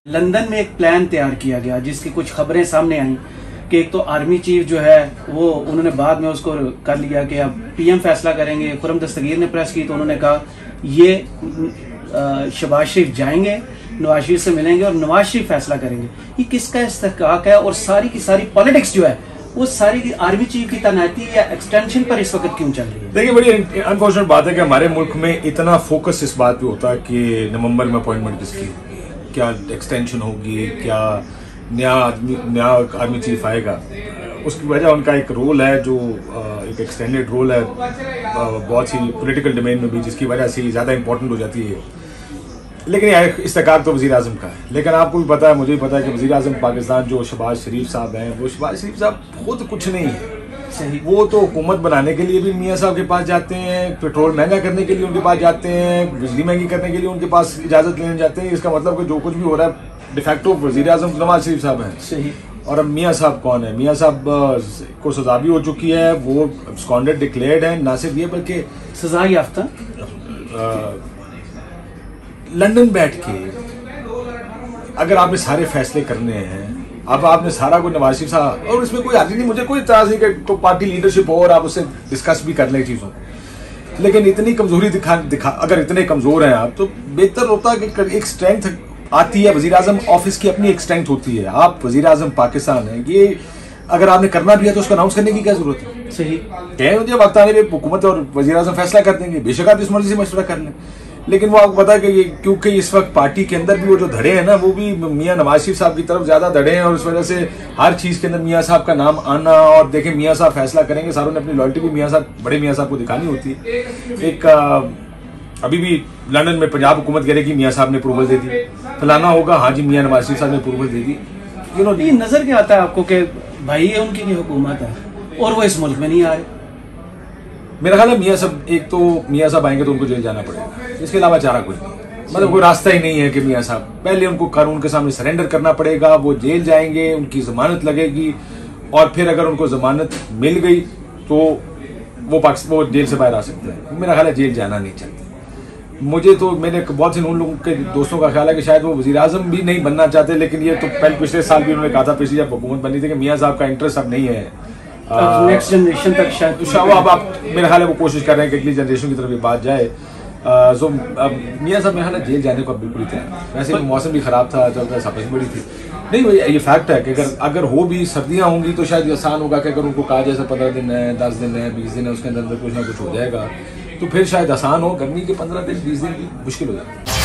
London में एक plan तैयार किया गया जिसकी कुछ खबरें सामने आई कि एक तो आर्मी चीफ जो है वो उन्होंने बाद में उसको कर लिया कि अब पीएम फैसला करेंगे। खुर्रम दस्तगीर ने प्रेस की तो उन्होंने कहा ये शहबाज शरीफ जाएंगे, नवाज शरीफ से मिलेंगे और नवाज शरीफ फैसला करेंगे। ये किसका इस्तेहकाक है? और सारी की सारी पॉलिटिक्स जो है वो सारी आर्मी चीफ की तैनाती या एक्सटेंशन पर इस वक्त क्यों चल रही है? देखिए, बड़ी अनफॉर्चुनेट बात है कि हमारे मुल्क में इतना फोकस इस बात पे होता है कि नवंबर में अपॉइंटमेंट किसकी होगी, क्या एक्सटेंशन होगी, क्या नया आर्मी चीफ आएगा। उसकी वजह उनका एक रोल है जो एक एक्सटेंडेड रोल है बहुत सी पॉलिटिकल डोमेन में भी, जिसकी वजह से ज़्यादा इंपॉर्टेंट हो जाती है। लेकिन इस्तेहकाक तो वज़ीर आज़म का है। लेकिन आपको भी पता है, मुझे भी पता है कि वज़ीर आज़म पाकिस्तान जो शहबाज शरीफ साहब हैं, वो शहबाज शरीफ साहब खुद कुछ नहीं है। सही, वो तो हुकूमत बनाने के लिए भी मियाँ साहब के पास जाते हैं, पेट्रोल महंगा करने के लिए उनके पास जाते हैं, बिजली महंगी करने के लिए उनके पास इजाज़त लेने जाते हैं। इसका मतलब कि जो कुछ भी हो रहा है डिफैक्टो वज़ीर आज़म नवाज शरीफ साहब हैं। सही। और अब मियाँ साहब कौन है? मियाँ साहब को सजा भी हो चुकी है, वो एब्सकॉन्डेड डिक्लेयर्ड है। ना सिर्फ ये बल्कि सजा याफ्ता लंदन बैठ के अगर आपने सारे फैसले करने हैं, अब आपने सारा कोई नवाज शरीफ साहब, और इसमें कोई आदमी नहीं, मुझे कोई इतराज नहीं कि तो पार्टी लीडरशिप हो और आप उससे डिस्कस भी कर लें चीज़ों, लेकिन इतनी कमजोरी दिखा अगर इतने कमजोर हैं आप, तो बेहतर होता कि एक स्ट्रेंथ आती है। वज़ीर आज़म ऑफिस की अपनी एक स्ट्रेंथ होती है। आप वज़ीर आज़म पाकिस्तान है, ये अगर आपने करना भी है तो उसको अनाउंस करने की क्या जरूरत है? सही कहें मुझे वक्त आने पर हुकूमत और वज़ीर आज़म फैसला कर देंगे, बेशक आप इस मर्जी से मशवरा कर लें। लेकिन वो आपको पता है कि क्योंकि इस वक्त पार्टी के अंदर भी वो जो धड़े हैं ना, वो भी मियाँ नवाज शरीफ साहब की तरफ ज्यादा धड़े हैं, और इस वजह से हर चीज के अंदर मियाँ साहब का नाम आना, और देखें मियाँ साहब फैसला करेंगे, सारों ने अपनी लॉयल्टी भी मियाँ साहब, बड़े मियाँ साहब को दिखानी होती है। एक अभी भी लंदन में पंजाब हुकूमत कह रही कि मियाँ साहब ने अप्रूवल दे दी, फलाना होगा, हाँ जी मियाँ नवाज शरीफ साहब ने अप्रूवल दे दी। ये नजर क्या आता है आपको कि भाई ये उनकी भी हुकूमत है और वो इस मुल्क में नहीं आ रहे? मेरा ख्याल है मियाँ साहब, एक तो मियाँ साहब आएंगे तो उनको जेल जाना पड़ेगा, इसके अलावा चारा कोई नहीं, मतलब कोई रास्ता ही नहीं है कि मियाँ साहब, पहले उनको कानून के सामने सरेंडर करना पड़ेगा, वो जेल जाएंगे, उनकी जमानत लगेगी, और फिर अगर उनको जमानत मिल गई तो वो जेल से बाहर आ सकते हैं। मेरा ख्याल है जेल जाना नहीं चाहते। मुझे तो मेरे बहुत से उन लोगों के दोस्तों का ख्याल है कि शायद वो वज़ीर आज़म भी नहीं बनना चाहते, लेकिन ये तो पहले पिछले साल भी उन्होंने कहा था, पिछली जब हुकूमत बनी थी, कि मियाँ साहब का इंटरेस्ट अब नहीं है नेक्स्ट जनरेशन तक शायद। अब आप मेरा ख्याल है वो कोशिश कर रहे हैं कि अगली जनरेशन की तरफ ये बात जाए। सो मियाँ साहब मेरा ख्याल है जेल जाने को अब बिल्कुल तैयार। वैसे मौसम भी खराब था, जब सफाई बड़ी थी, नहीं भाई ये फैक्ट है कि अगर हो भी सर्दियाँ होंगी तो शायद आसान होगा कि अगर उनको कहा जैसे 15 दिन है, 10 दिन है, 20 दिन है, उसके अंदर कुछ ना कुछ हो जाएगा, तो फिर शायद आसान हो। गर्मी के 15 दिन 20 दिन भी मुश्किल हो जाए।